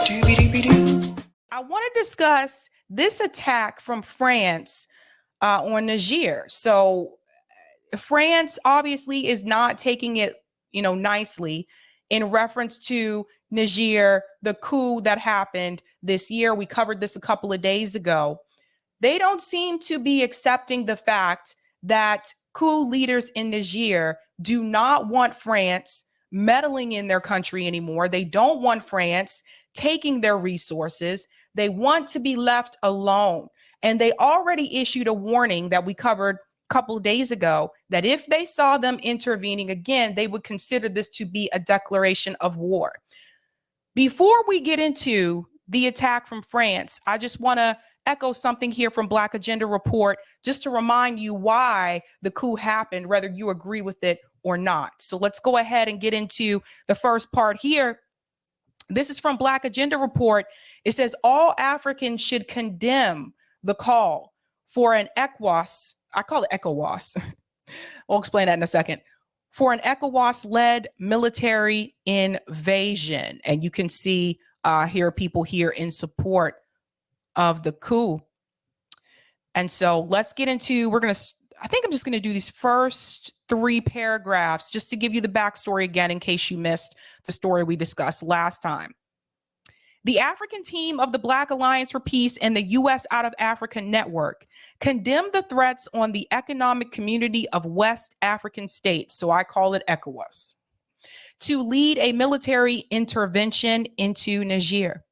I want to discuss this attack from France on Niger. So France obviously is not taking it, nicely in reference to Niger, the coup that happened this year. We covered this a couple of days ago. They don't seem to be accepting the fact that coup leaders in Niger do not want France meddling in their country anymore. They don't want France taking their resources. They want to be left alone. And they already issued a warning that we covered a couple of days ago that if they saw them intervening again, they would consider this to be a declaration of war. Before we get into the attack from France, I just want to echo something here from Black Agenda Report, just to remind you why the coup happened, whether you agree with it or not. So let's go ahead and get into the first part here. This is from Black Agenda Report. It says all Africans should condemn the call for an ECOWAS, I call it ECOWAS. I'll explain that in a second. For an ECOWAS-led military invasion. And you can see here people here in support of the coup. And so let's get into, I think I'm just going to do these first 3 paragraphs just to give you the backstory again, in case you missed the story we discussed last time. The African team of the Black Alliance for Peace and the U.S. Out of Africa Network condemned the threats on the Economic Community of West African States, so I call it ECOWAS, to lead a military intervention into Niger.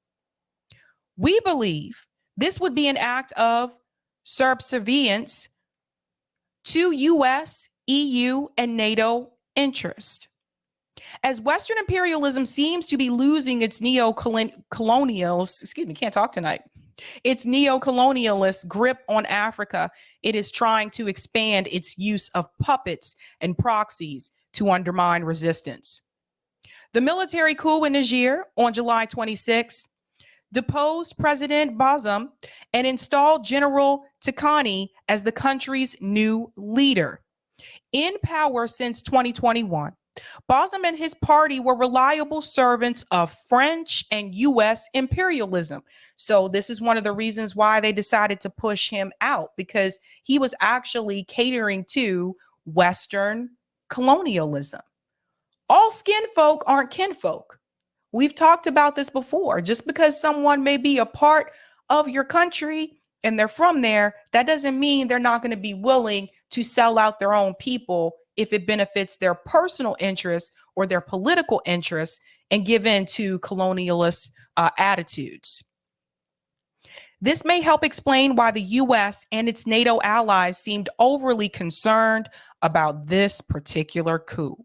We believe this would be an act of subservience to U.S., EU, and NATO interest. As Western imperialism seems to be losing its neo-colonialist grip on Africa, it is trying to expand its use of puppets and proxies to undermine resistance. The military coup in Niger on July 26 deposed President Bazoum and installed General Tikani as the country's new leader. In power since 2021, Bazoum and his party were reliable servants of French and U.S. imperialism. So this is one of the reasons why they decided to push him out, because he was actually catering to Western colonialism. All skin folk aren't kinfolk. We've talked about this before. Just because someone may be a part of your country and they're from there, that doesn't mean they're not going to be willing to sell out their own people if it benefits their personal interests or their political interests and give in to colonialist attitudes. This may help explain why the U.S. and its NATO allies seemed overly concerned about this particular coup.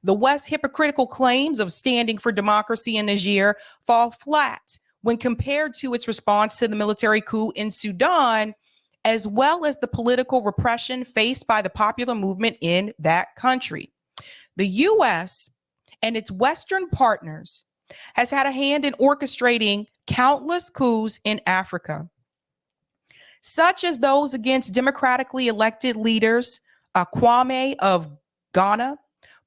The West's hypocritical claims of standing for democracy in Niger fall flat when compared to its response to the military coup in Sudan, as well as the political repression faced by the popular movement in that country. The U.S. and its Western partners has had a hand in orchestrating countless coups in Africa, such as those against democratically elected leaders Kwame of Ghana,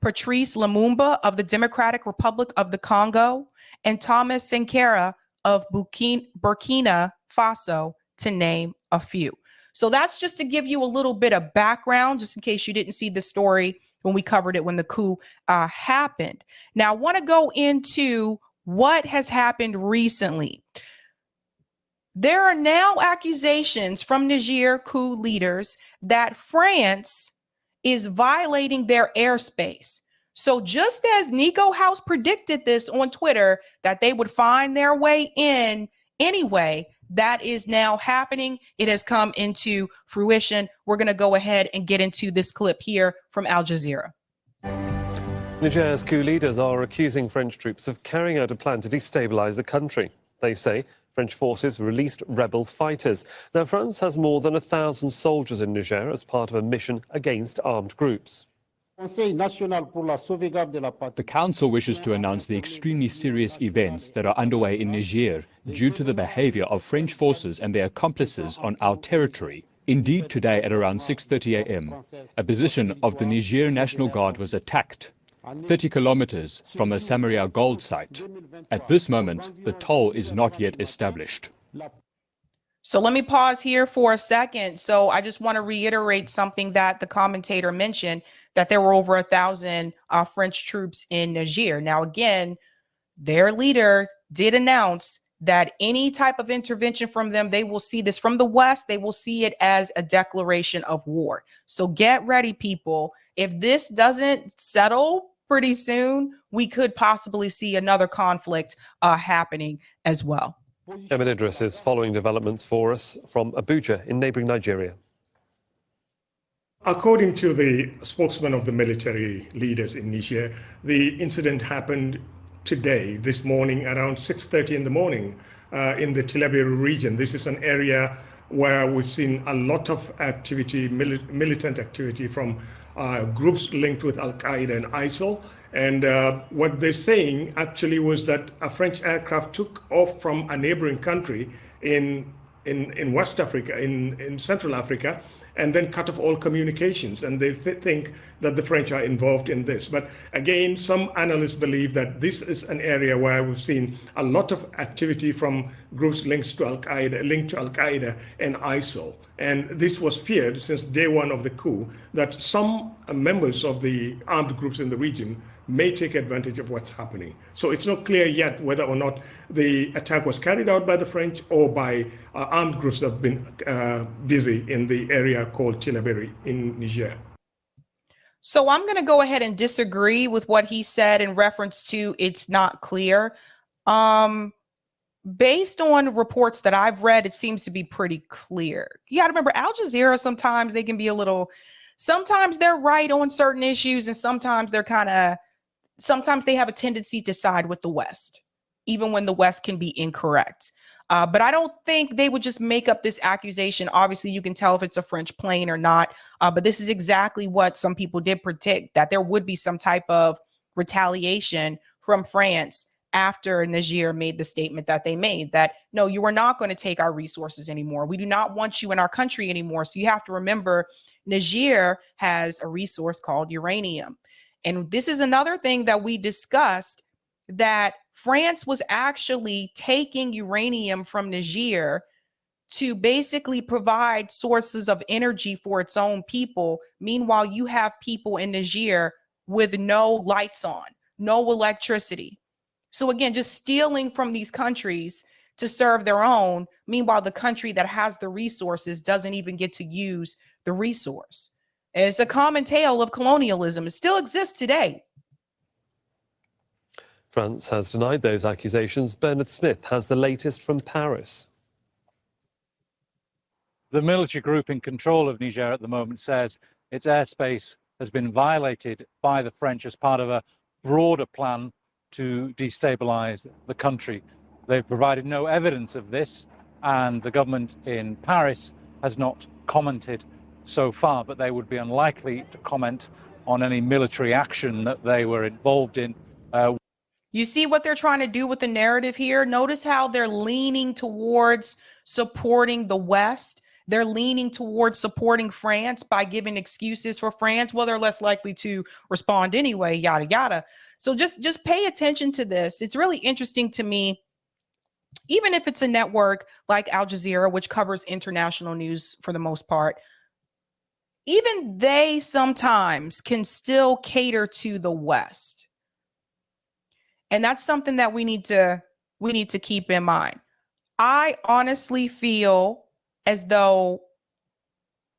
Patrice Lumumba of the Democratic Republic of the Congo, and Thomas Sankara of Burkina Faso, to name a few. So that's just to give you a little bit of background, just in case you didn't see the story when we covered it when the coup happened. Now, I want to go into what has happened recently. There are now accusations from Niger coup leaders that France is violating their airspace. So just as Nico House predicted this on Twitter, that they would find their way in anyway, that is now happening. It has come into fruition. We're going to go ahead and get into this clip here from Al Jazeera. Niger's coup leaders are accusing French troops of carrying out a plan to destabilize the country. They say French forces released rebel fighters. Now, France has more than 1,000 soldiers in Niger as part of a mission against armed groups. The Council wishes to announce the extremely serious events that are underway in Niger due to the behavior of French forces and their accomplices on our territory. Indeed, today at around 6:30 a.m., a position of the Niger National Guard was attacked. 30 kilometers from the Samaria gold site. At this moment, the toll is not yet established. So let me pause here for a second. So I just want to reiterate something that the commentator mentioned, that there were over 1,000 French troops in Niger. Now, again, their leader did announce that any type of intervention from them, they will see this from the West, they will see it as a declaration of war. So get ready, people. If this doesn't settle pretty soon, we could possibly see another conflict happening as well. Emin Idris is following developments for us from Abuja in neighbouring Nigeria. According to the spokesman of the military leaders in Niger, the incident happened today, this morning, around 6:30 in the morning in the Tilaberi region. This is an area where we've seen a lot of activity, militant activity from groups linked with Al-Qaeda and ISIL. And what they're saying actually was that a French aircraft took off from a neighboring country in West Africa, in Central Africa, and then cut off all communications. And they think that the French are involved in this. But again, some analysts believe that this is an area where we've seen a lot of activity from groups linked to Al-Qaeda and ISIL. And this was feared since day one of the coup, that some members of the armed groups in the region may take advantage of what's happening. So it's not clear yet whether or not the attack was carried out by the French or by armed groups that have been busy in the area called Tilaberi in Niger. So I'm going to go ahead and disagree with what he said in reference to it's not clear. Based on reports that I've read, it seems to be pretty clear. You got to remember, Al Jazeera, sometimes they can be sometimes they're right on certain issues, and sometimes sometimes they have a tendency to side with the West, even when the West can be incorrect. But I don't think they would just make up this accusation. Obviously, you can tell if it's a French plane or not. But this is exactly what some people did predict, that there would be some type of retaliation from France after Niger made the statement that they made, that, no, you are not going to take our resources anymore. We do not want you in our country anymore. So you have to remember, Niger has a resource called uranium. And this is another thing that we discussed, that France was actually taking uranium from Niger to basically provide sources of energy for its own people. Meanwhile, you have people in Niger with no lights on, no electricity. So again, just stealing from these countries to serve their own. Meanwhile, the country that has the resources doesn't even get to use the resource. It's a common tale of colonialism. It still exists today. France has denied those accusations. Bernard Smith has the latest from Paris. The military group in control of Niger at the moment says its airspace has been violated by the French as part of a broader plan to destabilize the country. They've provided no evidence of this, and the government in Paris has not commented so far, but they would be unlikely to comment on any military action that they were involved in. You see what they're trying to do with the narrative here? Notice how they're leaning towards supporting the West. They're leaning towards supporting France by giving excuses for France. Well, they're less likely to respond anyway, yada, yada. So just pay attention to this. It's really interesting to me, even if it's a network like Al Jazeera, which covers international news for the most part, even they sometimes can still cater to the West. And that's something that we need to keep in mind. I honestly feel as though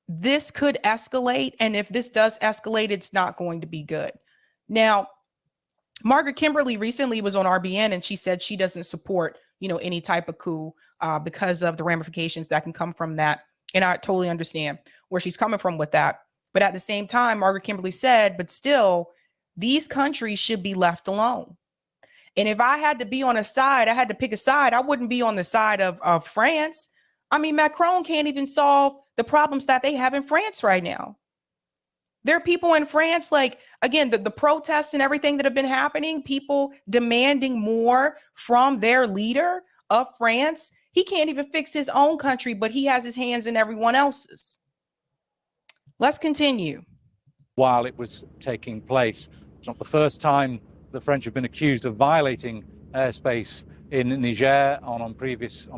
this could escalate. And if this does escalate, it's not going to be good. Now, Margaret Kimberly recently was on RBN and she said she doesn't support, any type of coup because of the ramifications that can come from that. And I totally understand where she's coming from with that. But at the same time, Margaret Kimberly said, but still, these countries should be left alone. And if I had to be on a side, I had to pick a side, I wouldn't be on the side of France. I mean, Macron can't even solve the problems that they have in France right now. There are people in France, like, again, the protests and everything that have been happening, people demanding more from their leader of France. He can't even fix his own country, but he has his hands in everyone else's. Let's continue. While it was taking place, It's not the first time the French have been accused of violating airspace in Niger. On a previous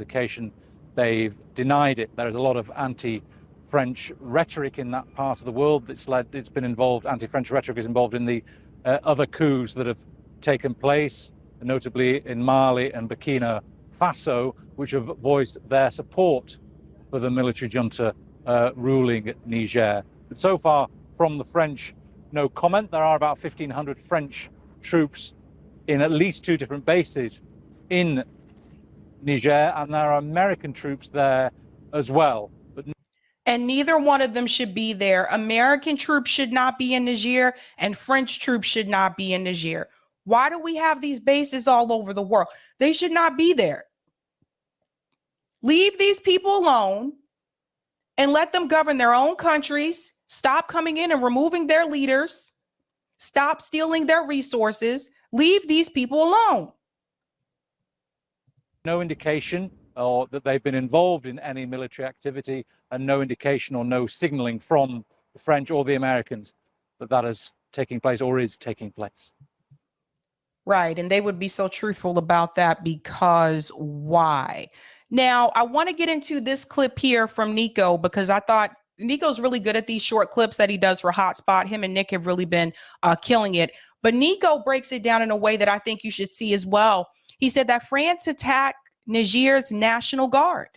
occasion, they've denied it. There is a lot of anti-French rhetoric in that part of the world it's been involved. Anti-French rhetoric is involved in the other coups that have taken place, notably in Mali and Burkina Faso, which have voiced their support for the military junta ruling Niger. But so far from the French, no comment. There are about 1,500 French troops in at least 2 different bases in Niger, and there are American troops there as well. And neither one of them should be there. American troops should not be in Niger, and French troops should not be in Niger. Why do we have these bases all over the world? They should not be there. Leave these people alone and let them govern their own countries. Stop coming in and removing their leaders. Stop stealing their resources. Leave these people alone. No indication or that they've been involved in any military activity, and no indication or no signaling from the French or the Americans that is taking place or is taking place. Right. And they would be so truthful about that because why? Now, I want to get into this clip here from Nico because I thought Nico's really good at these short clips that he does for Hotspot. Him and Nick have really been killing it. But Nico breaks it down in a way that I think you should see as well. He said that France attacked Niger's National Guard.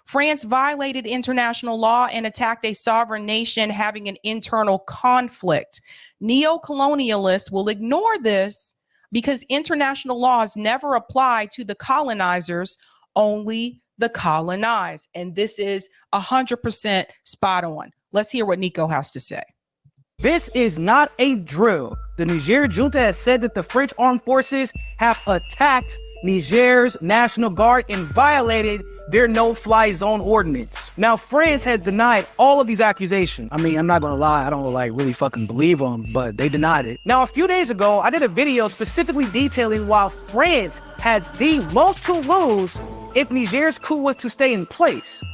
France violated international law and attacked a sovereign nation having an internal conflict. Neo-colonialists will ignore this because international laws never apply to the colonizers, only the colonized. And this is 100% spot on. Let's hear what Nico has to say. This is not a drill. The Niger junta has said that the French armed forces have attacked Niger's National Guard and violated their no-fly zone ordinance. Now, France has denied all of these accusations. I mean, I'm not gonna lie, I don't really fucking believe them, but they denied it. Now, a few days ago, I did a video specifically detailing why France has the most to lose if Niger's coup was to stay in place.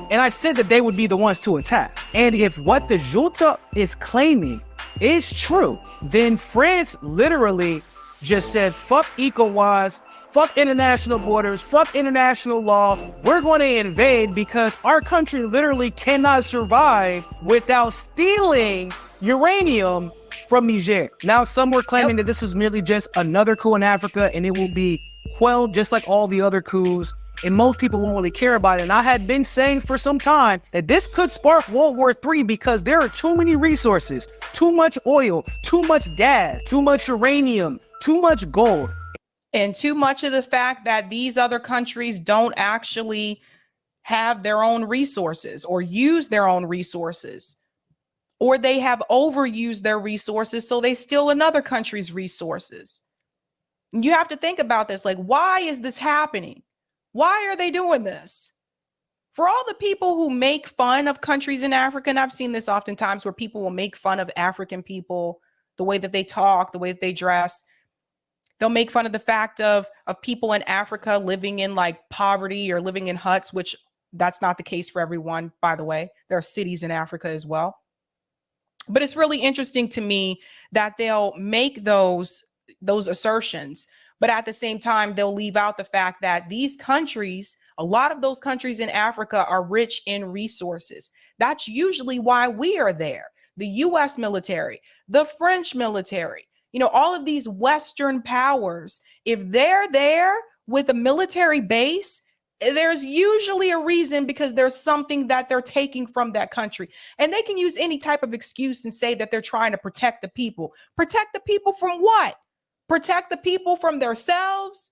And I said that they would be the ones to attack. And if what the junta is claiming is true, then France literally just said, fuck ECOWAS, fuck international borders, fuck international law. We're going to invade because our country literally cannot survive without stealing uranium from Niger. Now, some were claiming that this was merely just another coup in Africa and it will be quelled just like all the other coups. And most people won't really care about it. And I had been saying for some time that this could spark World War III because there are too many resources, too much oil, too much gas, too much uranium, too much gold. And too much of the fact that these other countries don't actually have their own resources or use their own resources, or they have overused their resources, so they steal another country's resources. You have to think about this. Like, why is this happening? Why are they doing this? For all the people who make fun of countries in Africa, and I've seen this oftentimes where people will make fun of African people, the way that they talk, the way that they dress. They'll make fun of the fact of people in Africa living in like poverty or living in huts, which that's not the case for everyone, by the way. There are cities in Africa as well. But it's really interesting to me that they'll make those assertions, but at the same time, they'll leave out the fact that these countries, a lot of those countries in Africa are rich in resources. That's usually why we are there. The US military, the French military, you know, all of these Western powers, if they're there with a military base, there's usually a reason because there's something that they're taking from that country. And they can use any type of excuse and say that they're trying to protect the people. Protect the people from what? Protect the people from themselves?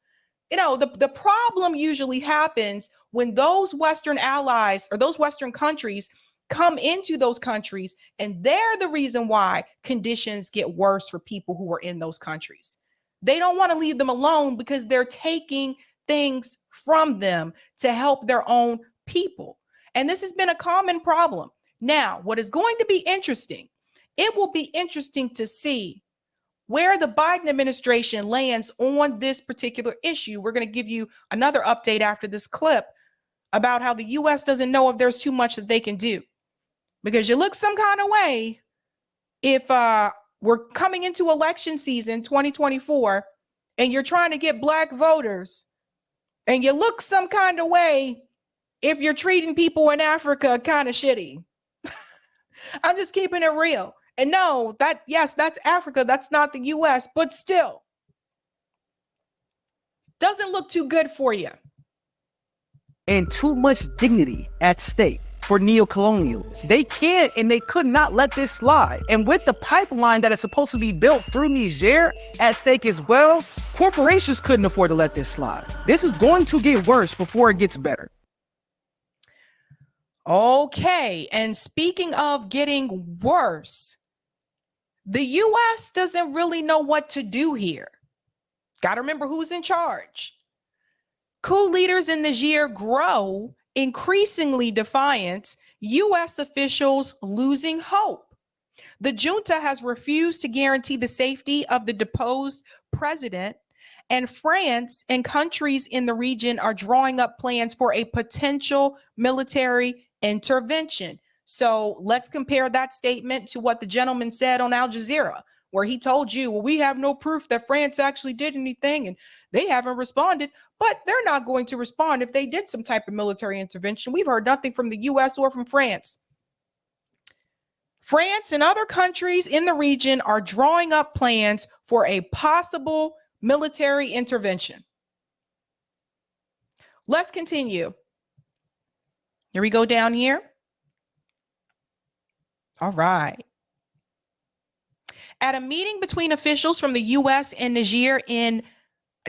You know, the problem usually happens when those Western allies or those Western countries come into those countries, and they're the reason why conditions get worse for people who are in those countries. They don't want to leave them alone because they're taking things from them to help their own people. And this has been a common problem. Now, what is going to be interesting, it will be interesting to see where the Biden administration lands on this particular issue. We're going to give you another update after this clip about how the U.S. doesn't know if there's too much that they can do. Because you look some kind of way if we're coming into election season 2024, and you're trying to get black voters, and you look some kind of way if you're treating people in Africa kind of shitty. I'm just keeping it real. And no, yes, that's Africa. That's not the US, but still doesn't look too good for you. And too much dignity at stake for neocolonialists. They can't and they could not let this slide. And with the pipeline that is supposed to be built through Niger at stake as well, corporations couldn't afford to let this slide. This is going to get worse before it gets better. Okay, and speaking of getting worse, the US doesn't really know what to do here. Got to remember who's in charge. Coup leaders in Niger grow increasingly defiant, US officials losing hope. The junta has refused to guarantee the safety of the deposed president, and France and countries in the region are drawing up plans for a potential military intervention. So let's compare that statement to what the gentleman said on Al Jazeera, where he told you, well, we have no proof that France actually did anything and they haven't responded, but they're not going to respond if they did some type of military intervention. We've heard nothing from the US or from France. France and other countries in the region are drawing up plans for a possible military intervention. Let's continue. Here we go down here. All right. At a meeting between officials from the US and Niger in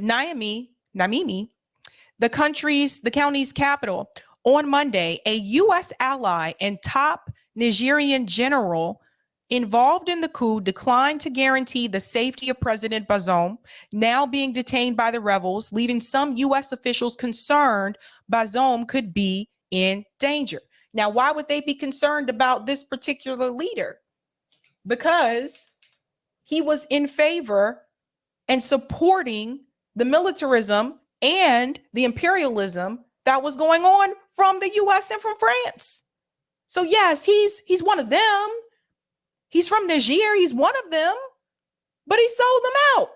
Niamey, the county's capital, on Monday, a US ally and top Nigerian general involved in the coup declined to guarantee the safety of President Bazoum, now being detained by the rebels, leaving some US officials concerned Bazoum could be in danger. Now, why would they be concerned about this particular leader? Because he was in favor and supporting the militarism and the imperialism that was going on from the US and from France. So yes, he's one of them. He's from Niger. He's one of them, but he sold them out.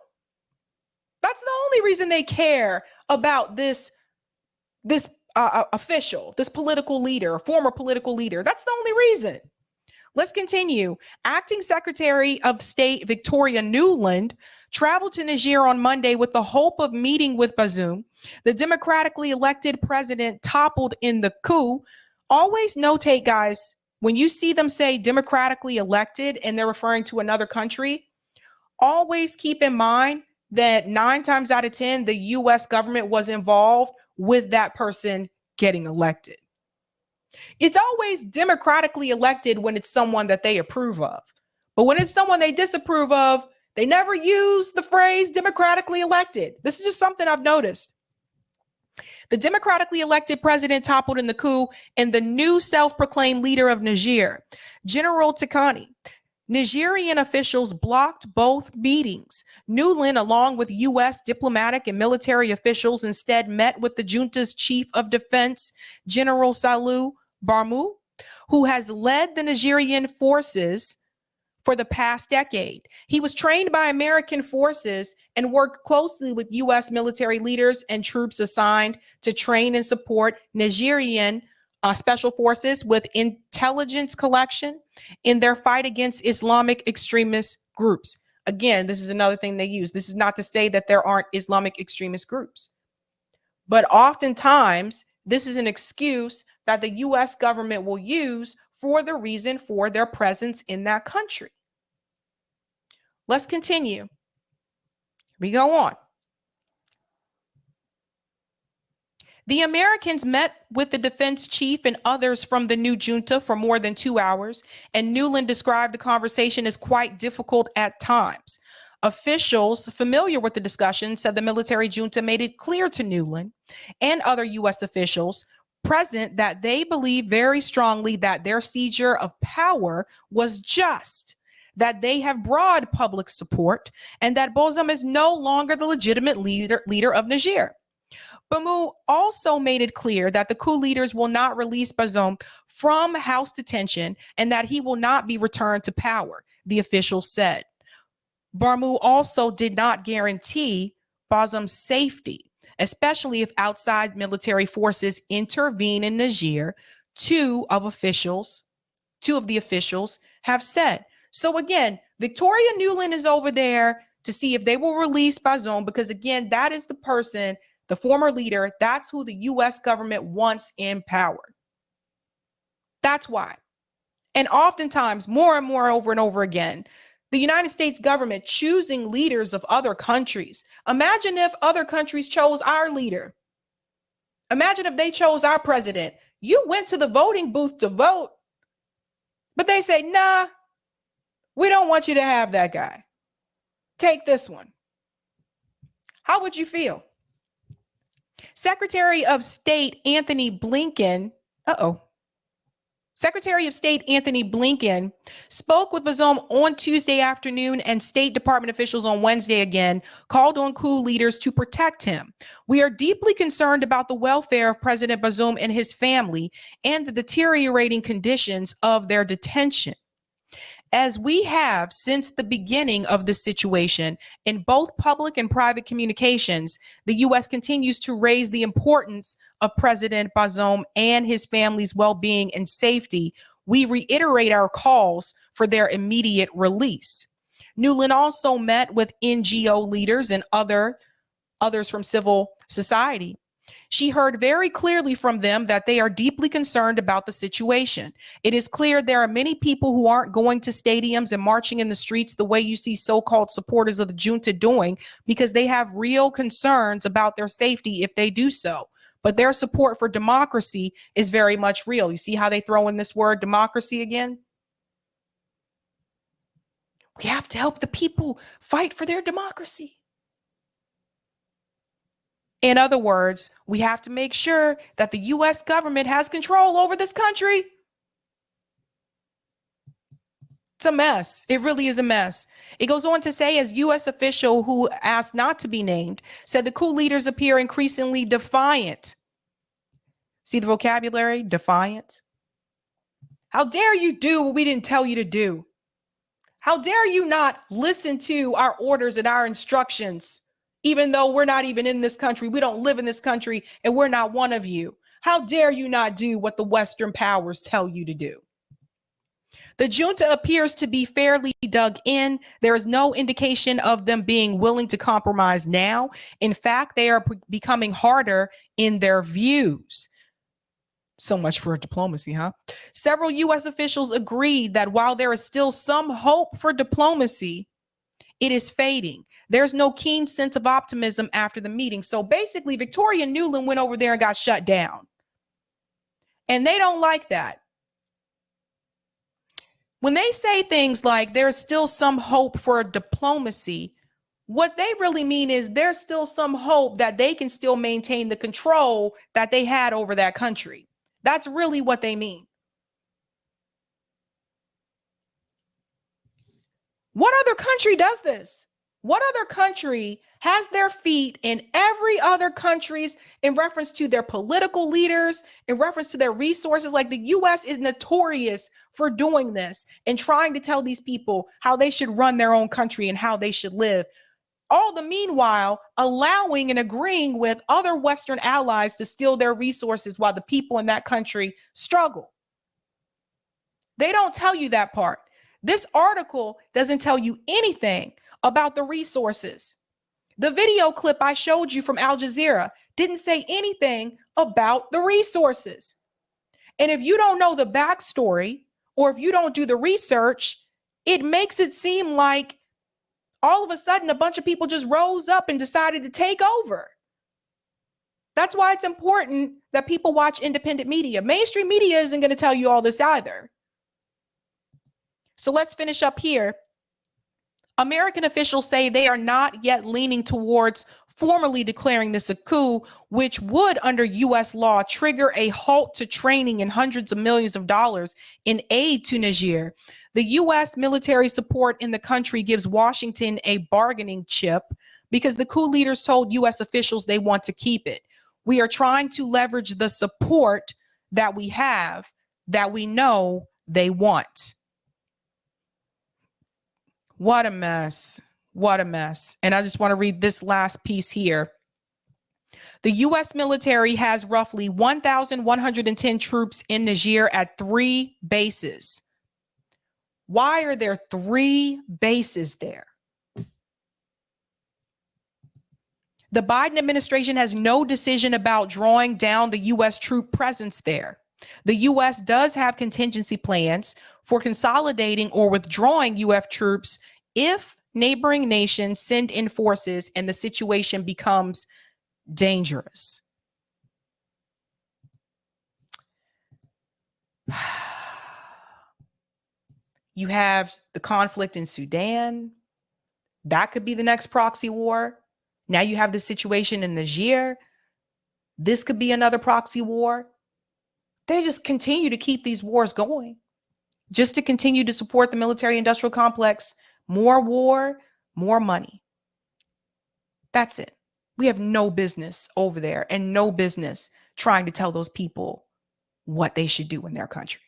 That's the only reason they care about this official, this political leader, former political leader. That's the only reason. Let's continue. Acting Secretary of State Victoria Nuland traveled to Niger on Monday with the hope of meeting with Bazoum. The democratically elected president toppled in the coup. Always notate, guys, when you see them say democratically elected and they're referring to another country, always keep in mind that 9 times out of 10, the US government was involved with that person getting elected. It's always democratically elected when it's someone that they approve of. But when it's someone they disapprove of, they never use the phrase democratically elected. This is just something I've noticed. The democratically elected president toppled in the coup, and the new self-proclaimed leader of Niger, General Tikani. Nigerian officials blocked both meetings. Nuland, along with U.S. diplomatic and military officials, instead met with the junta's chief of defense, General Salou Barmou, who has led the Nigerian forces for the past decade. He was trained by American forces and worked closely with U.S. military leaders and troops assigned to train and support Nigerian special forces with intelligence collection in their fight against Islamic extremist groups. Again, this is another thing they use. This is not to say that there aren't Islamic extremist groups, but oftentimes this is an excuse that the U.S. government will use for the reason for their presence in that country. Let's continue. We go on. The Americans met with the defense chief and others from the new junta for more than 2 hours, and Nuland described the conversation as quite difficult at times. Officials familiar with the discussion said the military junta made it clear to Nuland and other U.S. officials present that they believe very strongly that their seizure of power was just, that they have broad public support, and that Bazoum is no longer the legitimate leader of Niger. Barmou also made it clear that the coup leaders will not release Bazoum from house detention and that he will not be returned to power, the official said. Barmu also did not guarantee Bazoum's safety, especially if outside military forces intervene in Niger, two of the officials have said. So again, Victoria Nuland is over there to see if they will release Bazoum, because again, that is the person, the former leader, that's who the US government wants in power. That's why. And oftentimes, more and more over and over again, the United States government choosing leaders of other countries. Imagine if other countries chose our leader. Imagine if they chose our president. You went to the voting booth to vote, but they say, nah, we don't want you to have that guy. Take this one. How would you feel? Secretary of State Anthony Blinken, Secretary of State Anthony Blinken spoke with Bazoum on Tuesday afternoon, and State Department officials on Wednesday again called on coup leaders to protect him. We are deeply concerned about the welfare of President Bazoum and his family and the deteriorating conditions of their detention. As we have since the beginning of this situation in both public and private communications, the U.S. continues to raise the importance of President Bazoum and his family's well-being and safety. We reiterate our calls for their immediate release. Nuland also met with NGO leaders and others from civil society. She heard very clearly from them that they are deeply concerned about the situation. It is clear there are many people who aren't going to stadiums and marching in the streets the way you see so-called supporters of the junta doing, because they have real concerns about their safety if they do so. But their support for democracy is very much real. You see how they throw in this word democracy again? We have to help the people fight for their democracy. In other words, we have to make sure that the U.S. government has control over this country. It's a mess. It really is a mess. It goes on to say, as U.S. official who asked not to be named said, the coup leaders appear increasingly defiant. See the vocabulary? Defiant. How dare you do what we didn't tell you to do? How dare you not listen to our orders and our instructions? Even though we're not even in this country, we don't live in this country, and we're not one of you. How dare you not do what the Western powers tell you to do? The junta appears to be fairly dug in. There is no indication of them being willing to compromise now. In fact, they are becoming harder in their views. So much for diplomacy, huh? Several U.S. officials agreed that while there is still some hope for diplomacy, it is fading. There's no keen sense of optimism after the meeting. So basically, Victoria Nuland went over there and got shut down. And they don't like that. When they say things like there's still some hope for diplomacy, what they really mean is there's still some hope that they can still maintain the control that they had over that country. That's really what they mean. What other country does this? What other country has their feet in every other country's in reference to their political leaders, in reference to their resources? Like the U.S. is notorious for doing this and trying to tell these people how they should run their own country and how they should live. All the meanwhile, allowing and agreeing with other Western allies to steal their resources while the people in that country struggle. They don't tell you that part. This article doesn't tell you anything about the resources. The video clip I showed you from Al Jazeera didn't say anything about the resources. And if you don't know the backstory, or if you don't do the research, it makes it seem like all of a sudden a bunch of people just rose up and decided to take over. That's why it's important that people watch independent media. Mainstream media isn't going to tell you all this either. So let's finish up here. American officials say they are not yet leaning towards formally declaring this a coup, which would, under U.S. law, trigger a halt to training and hundreds of millions of dollars in aid to Niger. The U.S. military support in the country gives Washington a bargaining chip because the coup leaders told U.S. officials they want to keep it. We are trying to leverage the support that we have that we know they want. What a mess. What a mess. And I just want to read this last piece here. The U.S. military has roughly 1,110 troops in Niger at 3 bases. Why are there 3 bases there? The Biden administration has no decision about drawing down the U.S. troop presence there. The U.S. does have contingency plans for consolidating or withdrawing U.S. troops if neighboring nations send in forces and the situation becomes dangerous. You have the conflict in Sudan. That could be the next proxy war. Now you have the situation in Niger. This could be another proxy war. They just continue to keep these wars going just to continue to support the military industrial complex. More war, more money. That's it. We have no business over there and no business trying to tell those people what they should do in their country.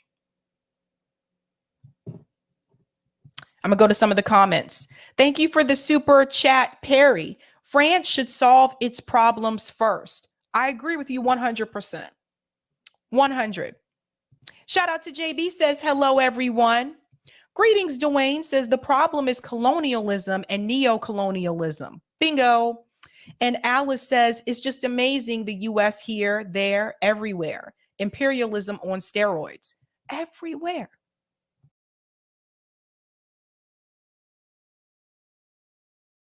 I'm going to go to some of the comments. Thank you for the super chat, Perry. France should solve its problems first. I agree with you 100%. 100. Shout out to JB, says, hello, everyone. Greetings, Dwayne, says, the problem is colonialism and neo-colonialism. Bingo. And Alice says, it's just amazing, the U.S. here, there, everywhere. Imperialism on steroids. Everywhere.